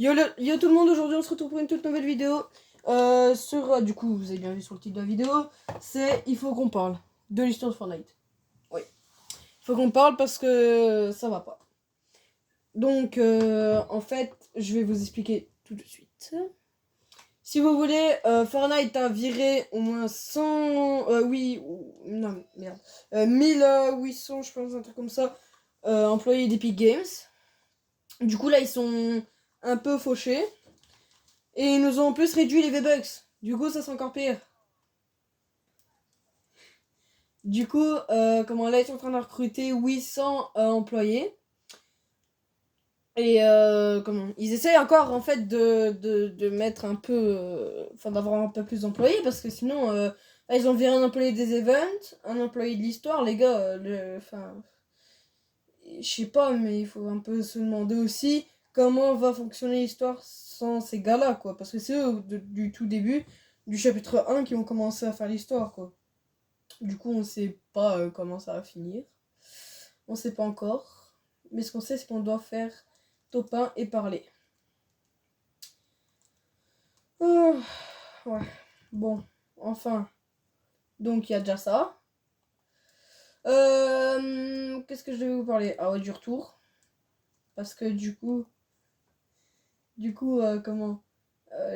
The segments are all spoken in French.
Yo tout le monde, aujourd'hui on se retrouve pour une toute nouvelle vidéo. Du coup, vous avez bien vu sur le titre de la vidéo, c'est il faut qu'on parle de l'histoire de Fortnite. Oui. Il faut qu'on parle parce que ça va pas. Donc, en fait, je vais vous expliquer tout de suite. Si vous voulez, Fortnite a viré au moins 100... oui, non, merde. 1800, je pense, un truc comme ça, employés d'Epic Games. Du coup, là, ils sont un peu fauchés. Et ils nous ont en plus réduit les V-Bucks. Du coup, ça c'est encore pire. Du coup, là, ils sont en train de recruter 800 employés. Et ils essayent encore en fait de mettre un peu. Enfin, d'avoir un peu plus d'employés parce que sinon, là, ils ont viré un employé des events, un employé de l'histoire, les gars. Je sais pas, mais il faut un peu se demander aussi comment va fonctionner l'histoire sans ces gars-là, quoi. Parce que c'est eux, du tout début, du chapitre 1, qui ont commencé à faire l'histoire, quoi. Du coup, on sait pas comment ça va finir. On sait pas encore. Mais ce qu'on sait, c'est qu'on doit faire top 1 et parler. Oh, ouais. Bon, enfin. Donc, il y a déjà ça. Qu'est-ce que je devais vous parler? Ah ouais, du retour. Parce que du coup,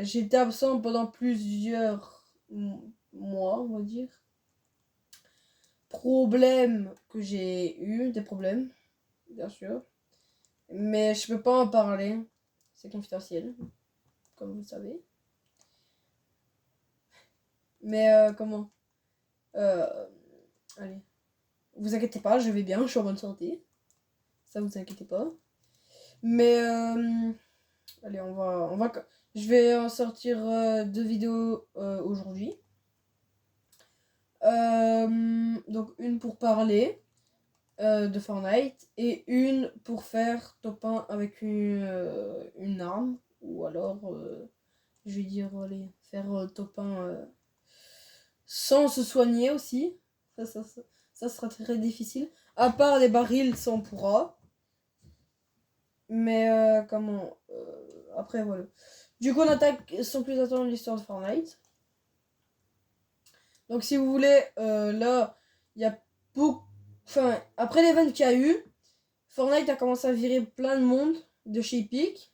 j'étais absent pendant plusieurs mois, on va dire. Problème que j'ai eu, des problèmes, bien sûr. Mais je peux pas en parler. C'est confidentiel, comme vous le savez. Mais allez. Vous inquiétez pas, je vais bien, je suis en bonne santé. Ça, vous inquiétez pas. Mais allez, je vais en sortir 2 vidéos aujourd'hui. Donc une pour parler de Fortnite et une pour faire top 1 avec une arme. Ou alors, je vais dire, allez, faire top 1 sans se soigner aussi. Ça sera très difficile. À part les barils, ça on pourra. Mais après, voilà. Du coup, on attaque sans plus attendre l'histoire de Fortnite. Donc, si vous voulez, là, il y a beaucoup. Enfin, après l'event qu'il y a eu, Fortnite a commencé à virer plein de monde de chez Epic.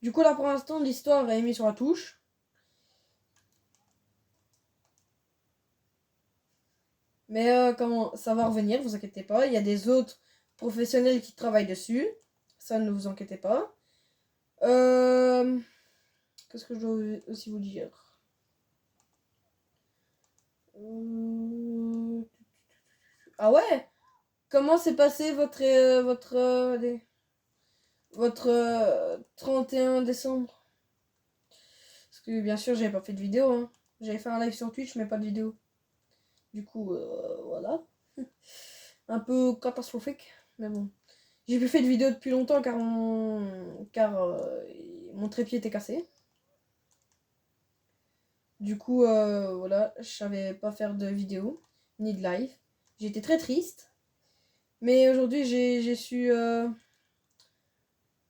Du coup, là, pour l'instant, l'histoire est mise sur la touche. Mais ça va revenir, vous inquiétez pas. Il y a des autres professionnels qui travaillent dessus. Ça, ne vous inquiétez pas. Qu'est-ce que je dois aussi vous dire? Ah ouais? Comment s'est passé votre 31 décembre? Parce que bien sûr, j'avais pas fait de vidéo. Hein. J'avais fait un live sur Twitch, mais pas de vidéo. Du coup, voilà. Un peu catastrophique, mais bon. J'ai plus fait de vidéo depuis longtemps car mon trépied était cassé. Du coup, voilà, je savais pas faire de vidéo, ni de live. J'étais très triste. Mais aujourd'hui, j'ai su...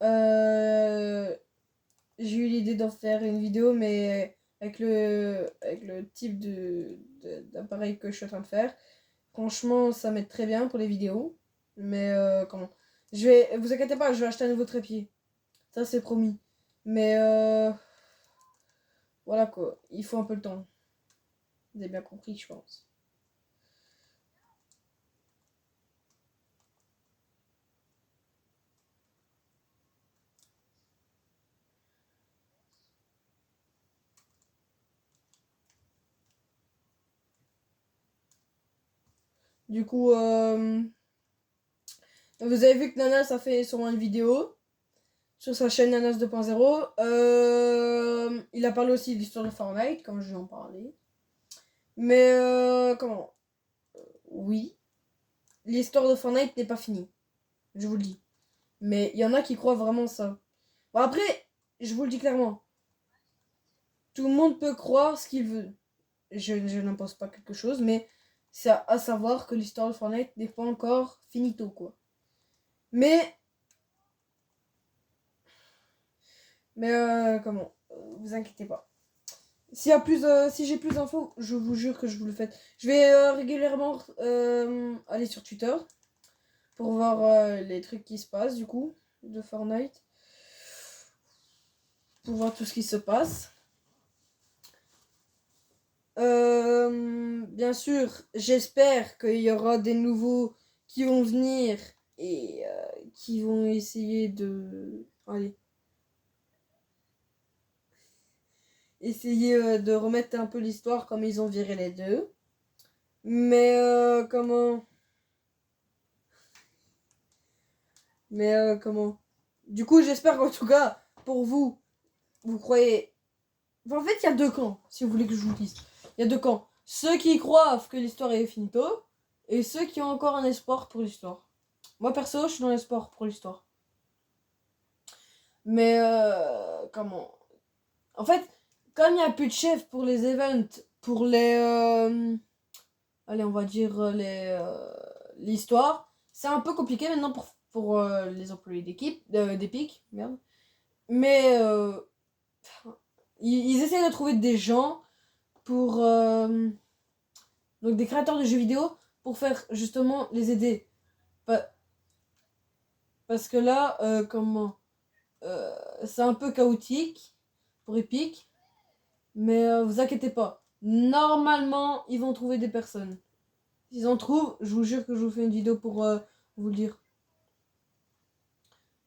j'ai eu l'idée d'en faire une vidéo, mais avec le type d'appareil que je suis en train de faire. Franchement, ça m'aide très bien pour les vidéos. Mais vous inquiétez pas, je vais acheter un nouveau trépied. Ça, c'est promis. Mais voilà quoi, il faut un peu le temps. Vous avez bien compris, je pense. Du coup, vous avez vu que Nanas a fait sûrement une vidéo sur sa chaîne Nanas 2.0. Il a parlé aussi de l'histoire de Fortnite, comme je vais en parler. Mais oui, l'histoire de Fortnite n'est pas finie. Je vous le dis. Mais il y en a qui croient vraiment ça. Bon, après, je vous le dis clairement. Tout le monde peut croire ce qu'il veut. Je n'impose pas quelque chose, mais c'est à savoir que l'histoire de Fortnite n'est pas encore finito, quoi. Mais Mais comment vous inquiétez pas. Si j'ai plus d'infos, je vous jure que je vous le fais. Je vais régulièrement aller sur Twitter pour voir les trucs qui se passent du coup de Fortnite. Pour voir tout ce qui se passe. Bien sûr, j'espère qu'il y aura des nouveaux qui vont venir et qui vont essayer de... Allez. Essayer de remettre un peu l'histoire comme ils ont viré les deux. Mais comment... Mais comment... Du coup, j'espère qu'en tout cas, pour vous, vous croyez... Enfin, en fait, il y a deux camps, si vous voulez que je vous dise. Il y a deux camps. Ceux qui croient que l'histoire est finito, et ceux qui ont encore un espoir pour l'histoire. Moi, perso, je suis dans l'espoir pour l'histoire. Mais, comment... En fait, comme il n'y a plus de chef pour les events, pour les... allez, on va dire l'histoire, c'est un peu compliqué maintenant pour les employés d'Epic, merde. Mais ils essayent de trouver des gens pour... donc des créateurs de jeux vidéo pour faire justement les aider. Parce que là, comment c'est un peu chaotique pour Epic, mais vous inquiétez pas. Normalement, ils vont trouver des personnes. S'ils en trouvent, je vous jure que je vous fais une vidéo pour vous le dire.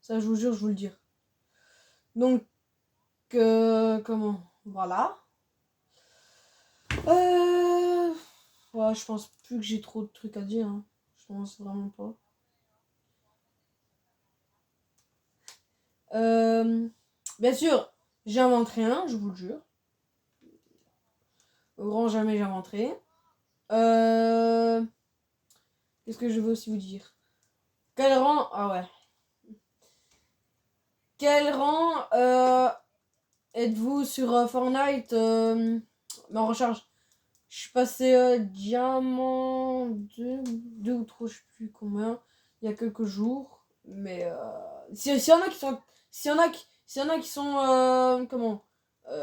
Ça, je vous jure, je vous le dire. Donc, comment voilà. Ouais, je pense plus que j'ai trop de trucs à dire. Hein. Je pense vraiment pas. Bien sûr, j'invente rien, je vous le jure. Au grand jamais j'inventerai. Qu'est-ce que je veux aussi vous dire? Quel rang... Ah ouais. Quel rang êtes-vous sur Fortnite en recharge? Je suis passé diamant 2 ou 3, je sais plus combien, il y a quelques jours. Mais s'il y en a qui sont... S'il y en a qui sont... comment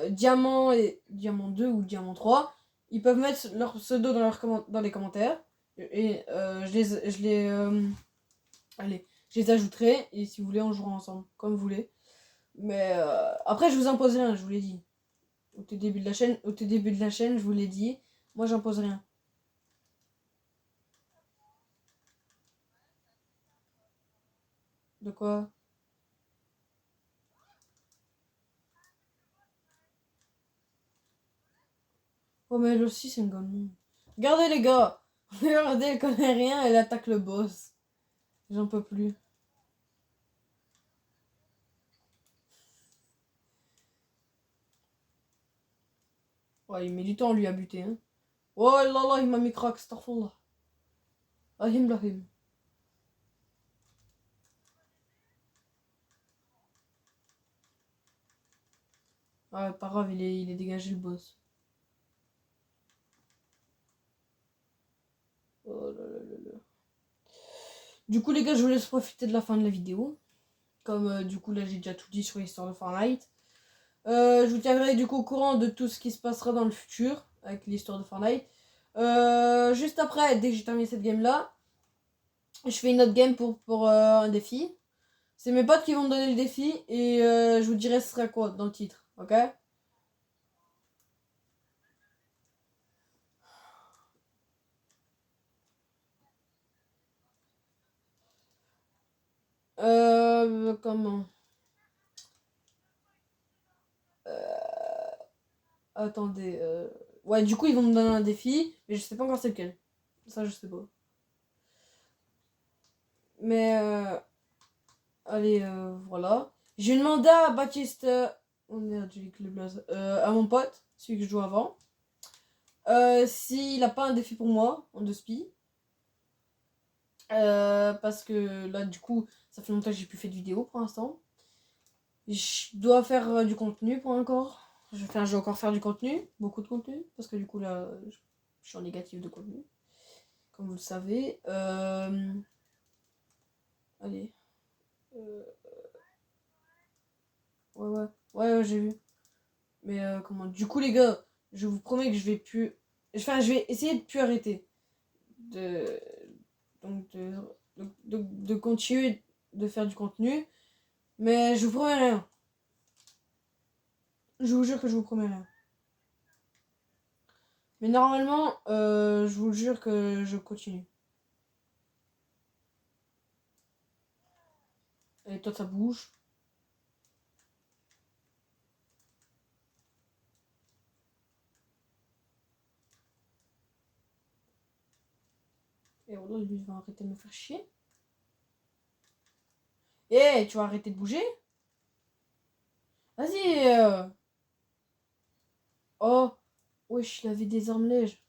diamant et diamant 2 ou diamant 3, ils peuvent mettre leur pseudo dans les commentaires. Et allez, je les ajouterai. Et si vous voulez, on jouera ensemble, comme vous voulez. Mais après, je vous impose rien, je vous l'ai dit. Au tout début de la chaîne, je vous l'ai dit. Moi, j'impose rien. De quoi? Oh, mais elle aussi, c'est une gonne. Regardez, les gars. Regardez, elle connaît rien, elle attaque le boss. J'en peux plus. Ouais, il met du temps, lui, à buter. Hein. Oh là là, il m'a mis crack, astaghfirullah. Ahim lahim. Ouais, pas grave, il est dégagé le boss. Oh là là là là. Du coup, les gars, je vous laisse profiter de la fin de la vidéo. Comme du coup, là, j'ai déjà tout dit sur l'histoire de Fortnite. Je vous tiendrai du coup au courant de tout ce qui se passera dans le futur avec l'histoire de Fortnite. Juste après, dès que j'ai terminé cette game là, je fais une autre game pour un défi. C'est mes potes qui vont me donner le défi et je vous dirai ce sera quoi dans le titre, ok? Comment? Euh, attendez. Ouais, du coup, ils vont me donner un défi, mais je sais pas encore c'est lequel. Ça, je sais pas. Mais allez, voilà. J'ai demandé à Baptiste. Oh merde, j'ai le blaze. À mon pote, celui que je joue avant. S'il a pas un défi pour moi en 2 spi. Parce que là, du coup, ça fait longtemps que j'ai plus fait de vidéo pour l'instant. Je dois faire du contenu pour encore. Je vais encore faire du contenu, beaucoup de contenu, parce que du coup, là, je suis en négatif de contenu, comme vous le savez. Allez. Ouais, ouais. Ouais, j'ai vu. Mais comment? Du coup, les gars, je vous promets que je vais plus. Enfin, je vais essayer de plus arrêter. De. Donc, de continuer de faire du contenu. Mais je vous promets rien. Je vous jure que je vous promets rien. Mais normalement, je vous jure que je continue. Et toi, ça bouge. Et aujourd'hui, lui, il va arrêter de me faire chier. Eh, tu vas arrêter de bouger? Vas-y. Oh. Wesh, il avait des armes lèges.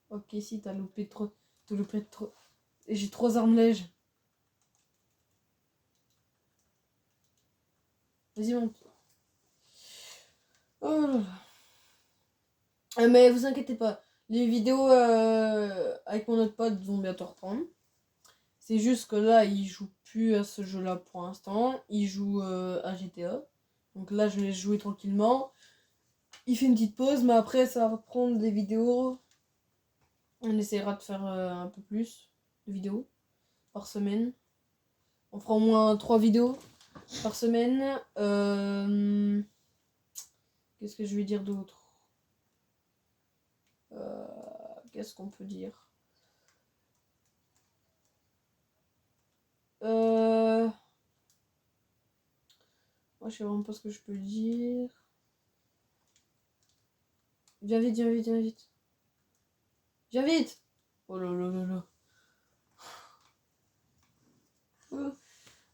Ok, si, t'as loupé trop. T'as loupé trop. Et j'ai 3 armes lèges. Vas-y, monte. Oh là là. Mais vous inquiétez pas. Les vidéos avec mon autre pote vont bientôt reprendre. C'est juste que là, il joue plus à ce jeu-là pour l'instant. Il joue à GTA. Donc là, je vais jouer tranquillement. Il fait une petite pause, mais après, ça va reprendre des vidéos. On essaiera de faire un peu plus de vidéos par semaine. On fera au moins 3 vidéos par semaine. Qu'est-ce que je vais dire d'autre? Qu'est-ce qu'on peut dire? Moi, je sais vraiment pas ce que je peux dire. Viens vite, viens vite, viens vite. Viens vite! Oh là là là là.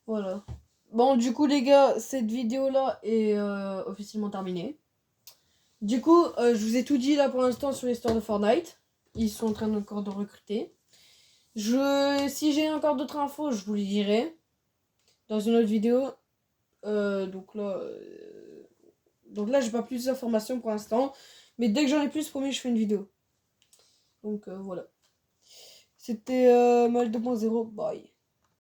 Voilà. Bon, du coup, les gars, cette vidéo-là est officiellement terminée. Du coup, je vous ai tout dit là pour l'instant sur l'histoire de Fortnite. Ils sont en train encore de recruter. Si j'ai encore d'autres infos, je vous les dirai dans une autre vidéo. Donc là, j'ai pas plus d'informations pour l'instant. Mais dès que j'en ai plus, promis, je fais une vidéo. Donc voilà. C'était Mal 2.0. Bye.